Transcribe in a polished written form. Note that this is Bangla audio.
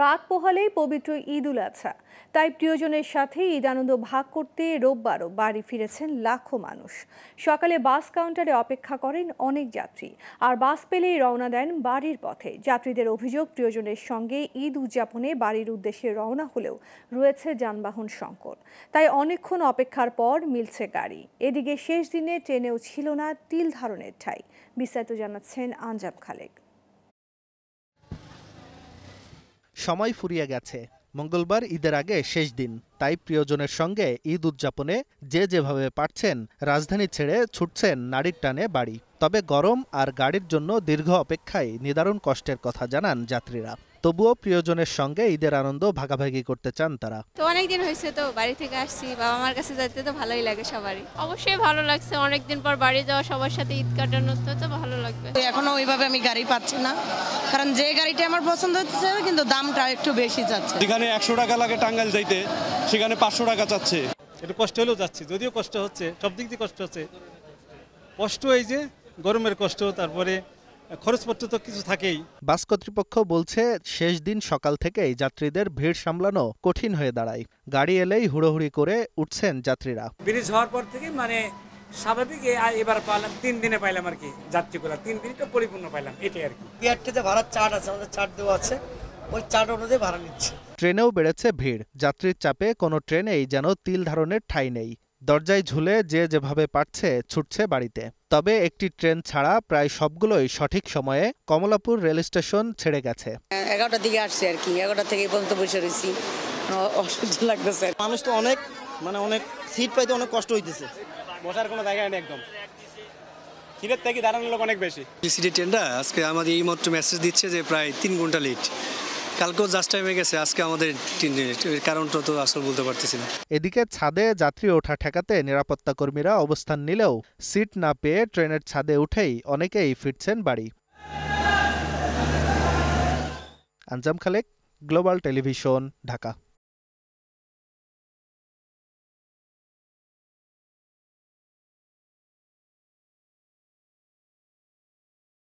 রাত পোহালেই পবিত্র ঈদ উল আজহা, তাই প্রিয়জনের সাথে ঈদ আনন্দ ভাগ করতে রোববারও বাড়ি ফিরেছেন লাখো মানুষ। সকালে বাস কাউন্টারে অপেক্ষা করেন অনেক যাত্রী, আর বাস পেলেই রওনা দেন বাড়ির পথে। যাত্রীদের অভিযোগ, প্রিয়জনের সঙ্গে ঈদ উদযাপনে বাড়ির উদ্দেশ্যে রওনা হলেও রয়েছে যানবাহন সংকট, তাই অনেকক্ষণ অপেক্ষার পর মিলছে গাড়ি। এদিকে শেষ দিনে ট্রেনেও ছিল না তিল ধারণের ঠাঁই। বিস্তারিত জানাচ্ছেন আঞ্জাম খালেক। সময় ফুরিয়ে গেছে, মঙ্গলবার ঈদের আগে শেষ দিন, তাই প্রিয়জনের সঙ্গে ঈদ উদযাপনে যে যেভাবে পারছেন রাজধানী ছেড়ে ছুটছেন নাড়ির টানে বাড়ি। তবে গরম আর গাড়ির জন্য দীর্ঘ অপেক্ষায় নিদারুণ কষ্টের কথা জানান যাত্রীরা। তবুও প্রিয়জনের সঙ্গে ঈদের আনন্দ ভাগাভাগি করতে চান তারা। তো অনেকদিন হয়েছে, তো বাড়ি থেকে আসছি, বাবা মার কাছে যেতে তো ভালোই লাগে সবারই। অবশ্যই ভালো লাগছে, অনেকদিন পর বাড়ি যাওয়া, সবার সাথে ঈদ কাটানো তো ভালো লাগবে। এখনো ওইভাবে আমি গাড়ি পাচ্ছি না, কারণ যে গাড়িটা আমার পছন্দ হচ্ছে কিন্তু দামটা একটু বেশি যাচ্ছে। যেখানে 100 টাকা লাগে টাঙ্গাইল যাইতে, সেখানে 500 টাকা চাচ্ছে। একটু কষ্ট হলেও যাচ্ছে, যদিও কষ্ট হচ্ছে, সব দিক দিয়ে কষ্ট হচ্ছে। কষ্ট এই যে গরমের কষ্ট, তারপরে খরচপত্র তো কিছু থাকেই। বাস কর্তৃপক্ষ বলছে শেষ দিন সকাল থেকেই যাত্রীদের ভিড় সামলানো কঠিন হয়ে দাঁড়ায়। গাড়ি এলেই হুড়োহুড়ি করে উঠছেন যাত্রীরা। ব্রিজ হওয়ার পর থেকে স্বাভাবিক এবার পাইলাম 3 দিনে পাইলাম আর কি, যাত্রীগুলা 3 দিনটা পরিপূর্ণ পাইলাম, এটাই আর কি। বিআরটিতে ভাড়ার চার্ট আছে, আমাদের চার্ট দেওয়া আছে, ওই চার্ট অনুযায়ী ভাড়া নিচ্ছে। ট্রেনেও বেড়েছে ভিড়, যাত্রীর চাপে কোনো ট্রেনেই যেন তিল ধারণের ঠাঁই নেই। দরজায় ঝুলে যে যেভাবে পারছে ছুটছে বাড়িতে। তবে একটি ট্রেন ছাড়া প্রায় সবগুলোই সঠিক সময়ে কমলাপুর রেল স্টেশন ছেড়ে গেছে। 11টার দিকে আসছে আর কি, 11টা থেকে পর্যন্ত বসে রয়েছি, অসহ্য লাগতেছে। মানুষ তো অনেক অনেক সিট পাইতে অনেক কষ্ট হইতেছে, বসার কোনো জায়গা নেই, একদম সিটের থেকে দাঁড়ানোর লোক অনেক বেশি। সিটি ট্রেনটা আজকে আমাদের এই মাত্র মেসেজ দিচ্ছে যে প্রায় 3 ঘন্টা লেট। কালকেও জাস্ট টাইমে গেছে, আজকে আমাদের 3 মিনিট। এর কারণটা তো আসলে বলতে পারতেছি না। এদিকে ছাদে যাত্রী ওঠা ঠেকাতে নিরাপত্তা কর্মীরা অবস্থান নিলেও সিট না পেয়ে ট্রেনের ছাদে উঠেই অনেকেই ফিরছেন বাড়ি। আঞ্জাম খালেক, গ্লোবাল টেলিভিশন, ঢাকা।